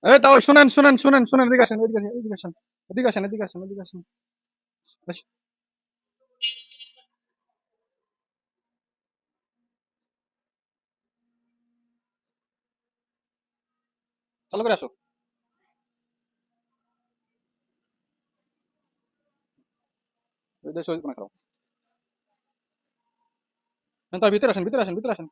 এই তাও শুনেন শুনেন শুনেন শুনেন, এদিকে আসেন এদিকে আসেন এদিকে আসেন এদিকে আসেন এদিকে আসেন এদিকে আসেন। আস, চালু করে আসো। এই দেশে ওই কোণে খারাপ। তার ভিতরে আসেন ভিতরে আসেন ভিতরে আসেন।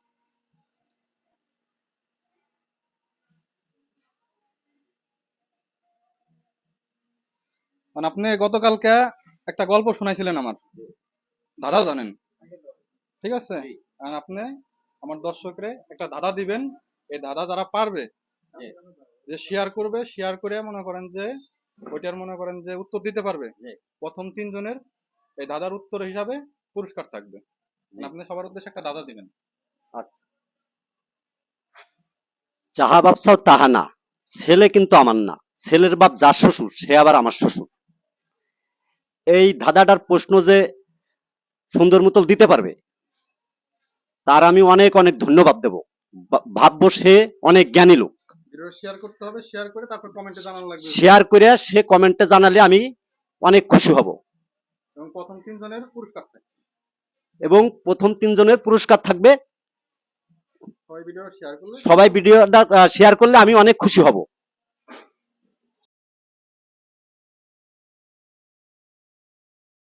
মানে আপনি গতকালকে একটা গল্প শোনাইছিলেন আমার, দাদা জানেন, ঠিক আছে? আর আপনি আমার দর্শকরে একটা ধাঁধা দিবেন। এই ধাঁধা যারা পারবে, যে শেয়ার করবে, শেয়ার করে মনে করেন যে ওইটার মনে করেন যে উত্তর দিতে পারবে, প্রথম তিনজনের এই ধাঁধার উত্তর হিসাবে পুরস্কার থাকবে। মানে আপনি সবার উদ্দেশ্যে একটা ধাঁধা দিবেন। আচ্ছা, যাহা ভাবছাও তাহা না, ছেলে কিন্তু আমার না, ছেলের বাপ যার শ্বশুর সে আবার আমার শ্বশুর। এই ধাঁধাটার প্রশ্ন যে সুন্দর মতো দিতে পারবে তার আমি অনেক অনেক ধন্যবাদ দেব। ভাববো সে অনেক জ্ঞানী লোক। ভিডিও শেয়ার করতে হবে, শেয়ার করে তারপর কমেন্টে জানানো লাগবে শেয়ার করে সে কমেন্টে জানালে আমি অনেক খুশি হব। এবং প্রথম তিনজনের পুরস্কার থাকবে। এবং প্রথম তিনজনের পুরস্কার থাকবে। সবাই ভিডিও শেয়ার করলে সবাই ভিডিওটা শেয়ার করলে আমি অনেক খুশি হব।